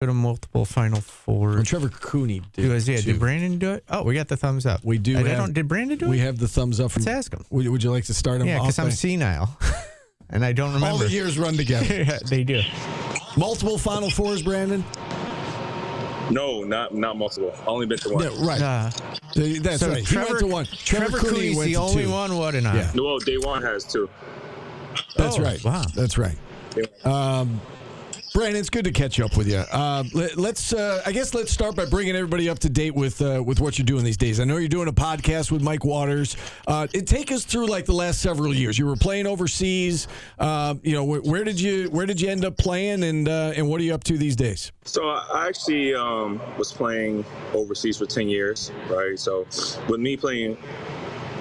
Go to multiple Final Four. Well, Trevor Cooney did. Did Brandon do it? Oh, we got the thumbs up. We do. Did Brandon do it? We have the thumbs up. Let's ask him. Would you like to start him off? Yeah, because I'm senile. And I don't remember. All the years run together. Yeah, they do. Multiple Final Fours, Brandon? No, not multiple. Only been to one. Yeah, right. That's so right. Trevor, he went to one. Trevor Cooney's went the to only two. one. What or not? Yeah. Well, Day One has two. That's right. Wow. That's right. Brandon, it's good to catch up with you. Let's start by bringing everybody up to date with what you're doing these days. I know you're doing a podcast with Mike Waters. Take us through like the last several years. You were playing overseas. Where did you end up playing, and what are you up to these days? So I actually was playing overseas for 10 years, right? So with me playing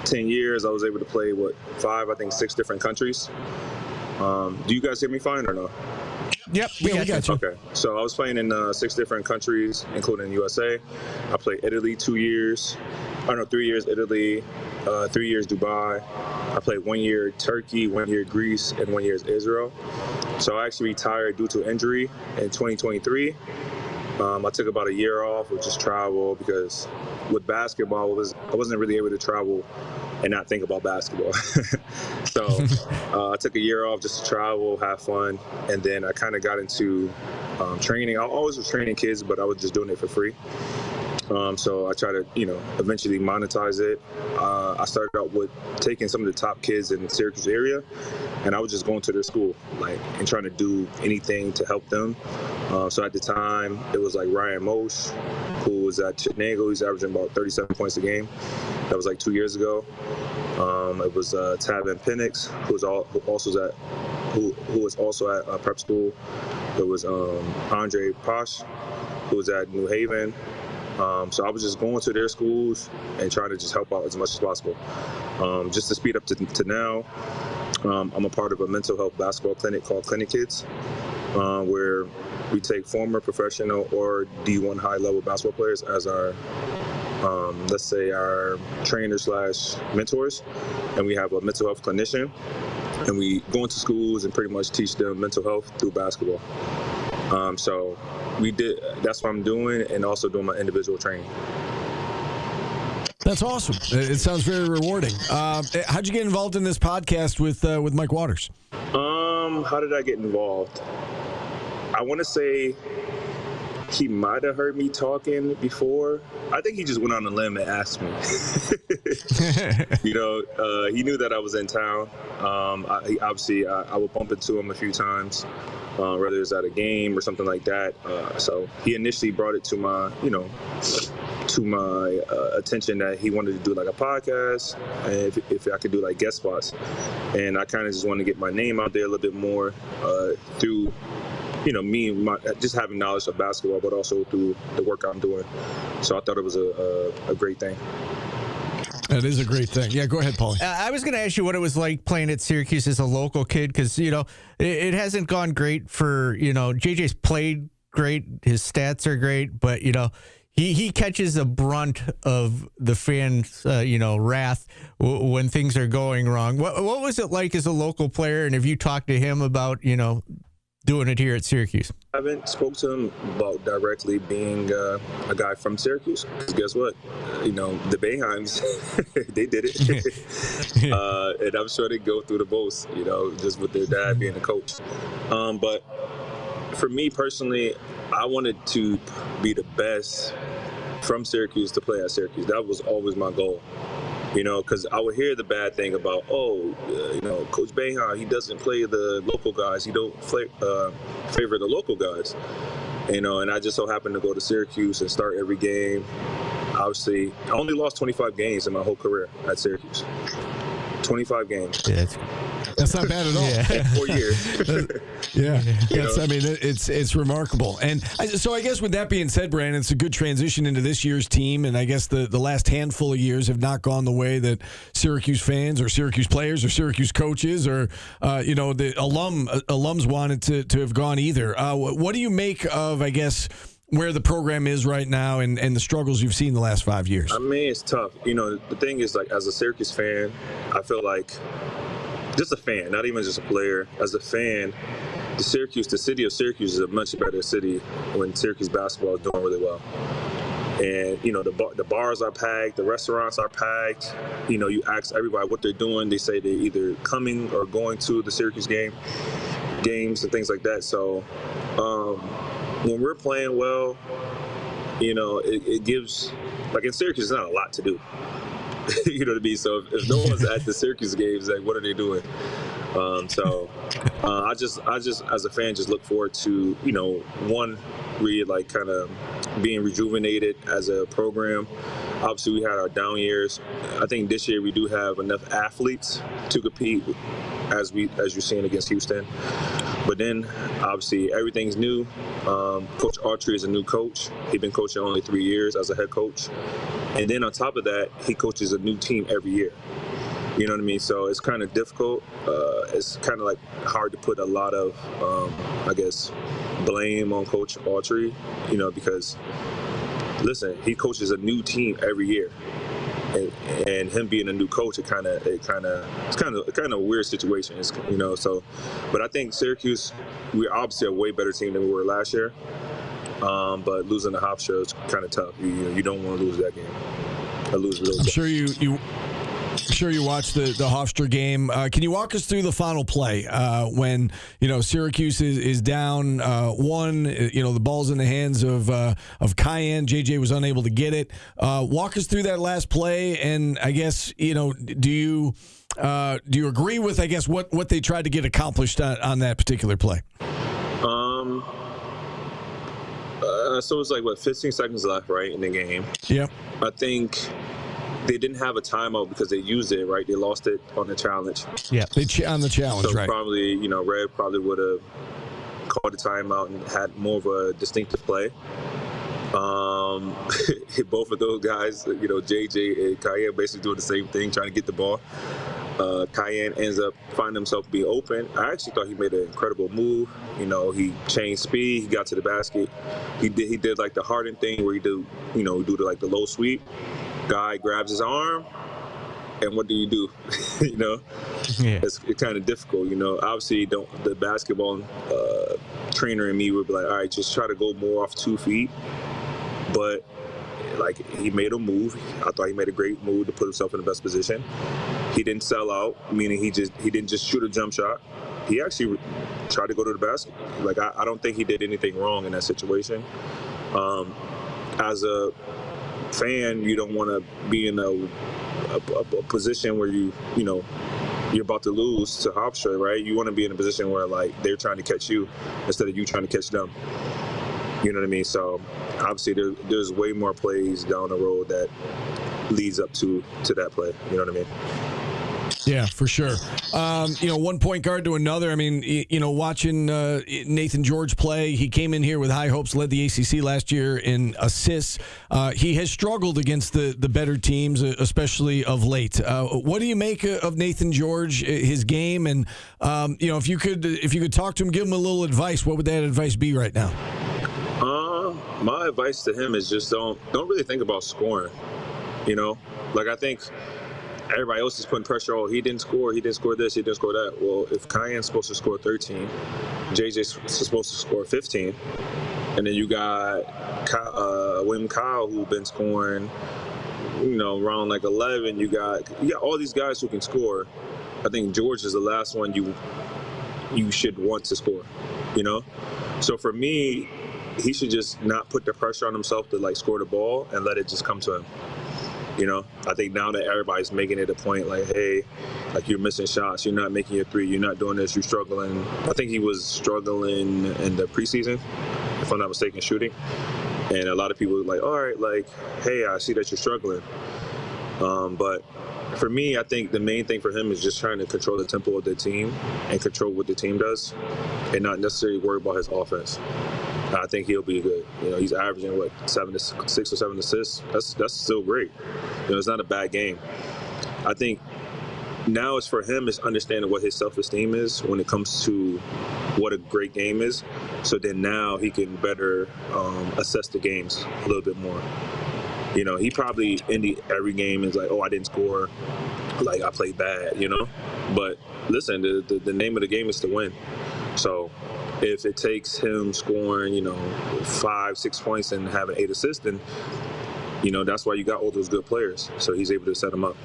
10 years, I was able to play, 6 different countries. Do you guys hear me fine or no? Yep, we got you. Okay, so I was playing in 6 different countries, including USA. I played Italy 3 years Italy, 3 years Dubai. I played 1 year Turkey, 1 year Greece, and 1 year Israel. So I actually retired due to injury in 2023. I took about a year off with just travel because with basketball, I wasn't really able to travel and not think about basketball. So I took a year off just to travel, have fun, and then I kind of got into training. I always was training kids, but I was just doing it for free. So I try to, eventually monetize it. I started out with taking some of the top kids in the Syracuse area, and I was just going to their school, and trying to do anything to help them. So at the time, it was like Ryan Moshe, who was at Chattanooga. He's averaging about 37 points a game. That was like 2 years ago. It was Tavin Penix, who was also at prep school. It was Andre Posh, who was at New Haven. So I was just going to their schools and trying to just help out as much as possible. Just to speed up to now, I'm a part of a mental health basketball clinic called Clinic Kids, where we take former professional or D1 high-level basketball players as our, let's say, our trainers/mentors, and we have a mental health clinician, and we go into schools and pretty much teach them mental health through basketball. So that's what I'm doing, and also doing my individual training. That's awesome. It sounds very rewarding. How'd you get involved in this podcast with Mike Waters? How did I get involved? I want to say he might have heard me talking before. I think he just went on a limb and asked me. He knew that I was in town. I would bump into him a few times, whether it's at a game or something like that. So he initially brought it to my attention that he wanted to do like a podcast, and if I could do like guest spots. And I kind of just wanted to get my name out there a little bit more through just having knowledge of basketball, but also through the work I'm doing. So I thought it was a great thing. That is a great thing. Yeah, go ahead, Paulie. I was going to ask you what it was like playing at Syracuse as a local kid, because, it hasn't gone great for, JJ's played great. His stats are great, but, he catches a brunt of the fans, wrath when things are going wrong. What was it like as a local player? And have you talked to him about, doing it here at Syracuse? I haven't spoke to him about directly being a guy from Syracuse. Because guess what? The Boeheims, they did it. And I'm sure they go through the most, just with their dad being a coach. But for me personally, I wanted to be the best from Syracuse to play at Syracuse. That was always my goal. Because I would hear the bad thing about, Coach Boeheim, he doesn't play the local guys. He don't favor the local guys. And I just so happened to go to Syracuse and start every game. Obviously, I only lost 25 games in my whole career at Syracuse. 25 games. Yeah, that's not bad at all. Yeah. In 4 years. Yeah. It's remarkable. And so I guess with that being said, Brandon, it's a good transition into this year's team. And I guess the last handful of years have not gone the way that Syracuse fans or Syracuse players or Syracuse coaches or, the alums wanted to have gone either. What do you make of, I guess, where the program is right now and the struggles you've seen the last 5 years? I mean, it's tough. The thing is, like, as a Syracuse fan, I feel like just a fan, not even just a player, as a fan, the city of Syracuse is a much better city when Syracuse basketball is doing really well. And, the bars are packed, the restaurants are packed. You ask everybody what they're doing. They say they're either coming or going to the Syracuse games and things like that. So when we're playing well, it gives, like in Syracuse, there's not a lot to do. You know what I mean? So if no one's at the Syracuse games, like, what are they doing? I just as a fan just look forward to one, really like kind of being rejuvenated as a program. Obviously we had our down years. I think this year we do have enough athletes to compete as you're seeing against Houston. But then obviously everything's new. Coach Autry is a new coach. He's been coaching only 3 years as a head coach. And then on top of that, he coaches a new team every year. You know what I mean? So it's kind of difficult. It's kind of like hard to put a lot of, blame on Coach Autry, because, listen, he coaches a new team every year. And him being a new coach, it's kind of a weird situation, but I think Syracuse, we're obviously a way better team than we were last year. But losing to Hofstra is kind of tough. You don't want to lose that game. I'm sure you watched the Hofstra game. Can you walk us through the final play when Syracuse is down 1? The ball's in the hands of Cayenne. JJ was unable to get it. Walk us through that last play, and I guess do you agree with what they tried to get accomplished on that particular play? So it was 15 seconds left, right, in the game. Yep. I think they didn't have a timeout because they used it, right? They lost it on the challenge. Yeah, on the challenge, so right. Probably, Red probably would have called a timeout and had more of a distinctive play. Both of those guys, JJ and Cayenne basically doing the same thing, trying to get the ball. Cayenne ends up finding himself being open. I actually thought he made an incredible move. He changed speed. He got to the basket. He did like the Harden thing where he do the low sweep. Guy grabs his arm, and what do you do? Yeah. It's kind of difficult. Obviously, the basketball trainer in me would be like, all right, just try to go more off 2 feet. But he made a move. I thought he made a great move to put himself in the best position. He didn't sell out, meaning he didn't just shoot a jump shot. He actually tried to go to the basket. I don't think he did anything wrong in that situation. As a fan, you don't want to be in a position where you're about to lose to Hofstra, right? You want to be in a position where they're trying to catch you instead of you trying to catch them. You know what I mean? So obviously there's way more plays down the road that leads up to that play. You know what I mean? Yeah, for sure. One point guard to another. I mean, watching Nathan George play, he came in here with high hopes, led the ACC last year in assists. He has struggled against the better teams, especially of late. What do you make of Nathan George, his game? And, if you could talk to him, give him a little advice, what would that advice be right now? My advice to him is just don't really think about scoring. I think everybody else is putting pressure on. He didn't score this, he didn't score that. Well, if Cayenne's supposed to score 13, JJ's supposed to score 15, and then you got William Kyle, who's been scoring, around 11. You got all these guys who can score. I think George is the last one you should want to score. So for me, he should just not put the pressure on himself to score the ball and let it just come to him. I think now that everybody's making it a point, hey, you're missing shots, you're not making your three, you're not doing this, you're struggling. I think he was struggling in the preseason, if I'm not mistaken, shooting. And a lot of people were all right, hey, I see that you're struggling. But for me, I think the main thing for him is just trying to control the tempo of the team and control what the team does and not necessarily worry about his offense. I think he'll be good. He's averaging 6 or 7 assists. That's still great. It's not a bad game. I think now it's for him is understanding what his self-esteem is when it comes to what a great game is. So then now he can better assess the games a little bit more. He probably in every game is oh, I didn't score, I played bad. But listen, the name of the game is to win. So if it takes him scoring, 5-6 points and having 8 assists, then, that's why you got all those good players. So he's able to set them up.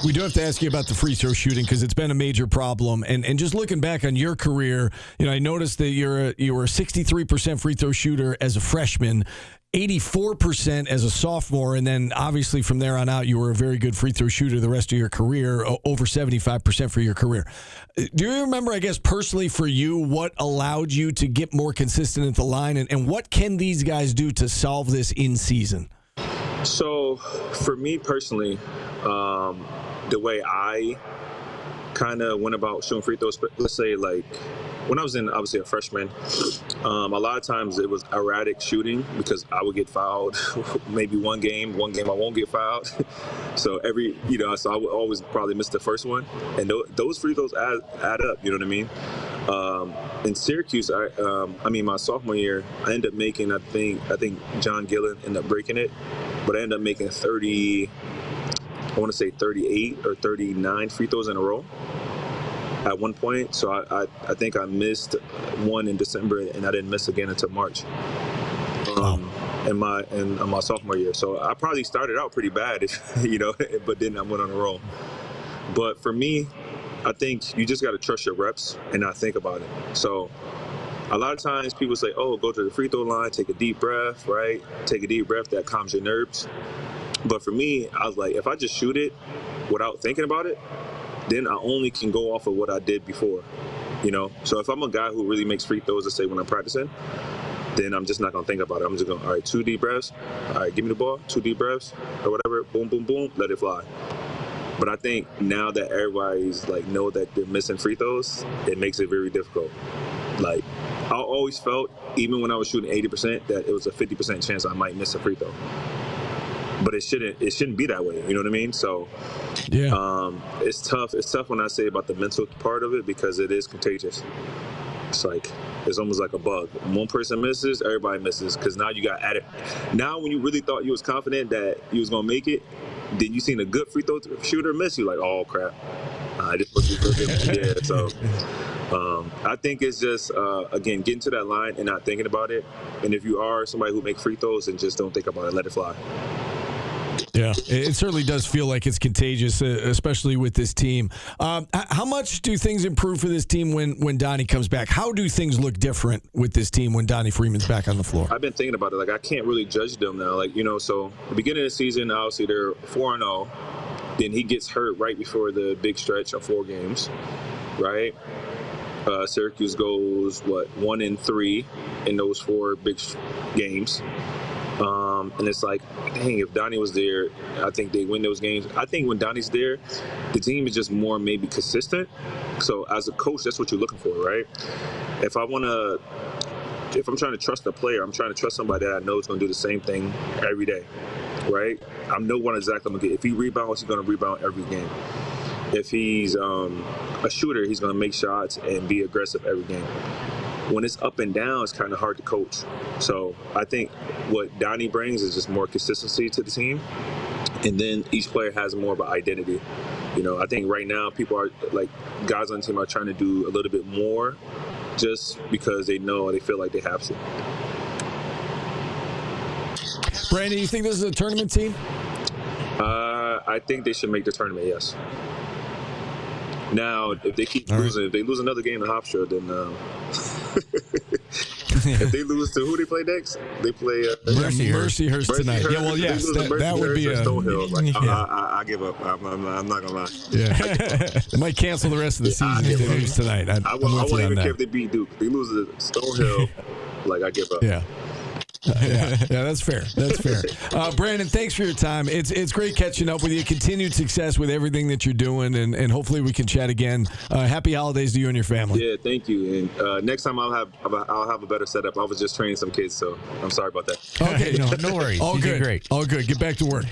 We do have to ask you about the free throw shooting because it's been a major problem. And just looking back on your career, I noticed that you were a 63% free throw shooter as a freshman, 84% as a sophomore, and then obviously from there on out, you were a very good free throw shooter the rest of your career, over 75% for your career. Do you remember, I guess, personally for you, what allowed you to get more consistent at the line, and what can these guys do to solve this in season? So for me personally, the way I kind of went about shooting free throws, let's say like when I was obviously a freshman, a lot of times it was erratic shooting because I would get fouled maybe one game I won't get fouled. So so I would always probably miss the first one. And those free throws add up, you know what I mean? In Syracuse, my sophomore year, I ended up making, I think John Gillen ended up breaking it, but I ended up making 38 or 39 free throws in a row at one point. So I think I missed one in December, and I didn't miss again until March. In my sophomore year. So I probably started out pretty bad, but then I went on a roll. But for me, I think you just got to trust your reps and not think about it. So a lot of times people say, oh, go to the free throw line, take a deep breath, right? Take a deep breath, that calms your nerves. But for me, I was like, if I just shoot it without thinking about it, then I only can go off of what I did before, So if I'm a guy who really makes free throws, let's say when I'm practicing, then I'm just not going to think about it. I'm just going, all right, 2 deep breaths. All right, give me the ball, 2 deep breaths or whatever. Boom, boom, boom, let it fly. But I think now that everybody's know that they're missing free throws, it makes it very difficult. I always felt, even when I was shooting 80%, that it was a 50% chance I might miss a free throw. But it shouldn't be that way. You know what I mean? So, yeah, it's tough. It's tough when I say about the mental part of it because it is contagious. It's almost like a bug. When one person misses, everybody misses because now you got added. Now, when you really thought you was confident that you was gonna make it, then you seen a good free throw shooter miss. You like, oh crap! This was good. Yeah. So, I think it's just again getting to that line and not thinking about it. And if you are somebody who makes free throws, then just don't think about it. Let it fly. Yeah, it certainly does feel like it's contagious, especially with this team. How much do things improve for this team when Donnie comes back? How do things look different with this team when Donnie Freeman's back on the floor? I've been thinking about it. I can't really judge them now. So the beginning of the season, obviously they're 4-0. Then he gets hurt right before the big stretch of 4 games, right? Syracuse goes, 1-3 in those 4 big games. And it's like, dang, if Donnie was there, I think they win those games. I think when Donnie's there, the team is just more maybe consistent. So as a coach, that's what you're looking for, right? If I'm trying to trust a player, I'm trying to trust somebody that I know is going to do the same thing every day, right? I know what exactly I'm going to get. If he rebounds, he's going to rebound every game. If he's a shooter, he's going to make shots and be aggressive every game. When it's up and down, it's kind of hard to coach. So I think what Donnie brings is just more consistency to the team. And then each player has more of an identity. I think right now people are guys on the team are trying to do a little bit more just because they feel like they have to. Brandon, you think this is a tournament team? I think they should make the tournament, yes. Now, if they keep losing, if they lose another game in Hofstra, then if they lose to who they play next, they play Mercyhurst tonight. Yeah, well, yes, that would be a Stonehill. I give up. I'm not gonna lie. Yeah, they might cancel the rest of the season if they lose tonight. I won't even care if they beat Duke. If they lose to Stonehill, I give up. Yeah. Yeah, that's fair. That's fair. Brandon, thanks for your time. It's great catching up with you. Continued success with everything that you're doing, and hopefully we can chat again. Happy holidays to you and your family. Yeah, thank you. And next time I'll have a better setup. I was just training some kids, so I'm sorry about that. Okay, no worries. All you good. Did great. All good. Get back to work.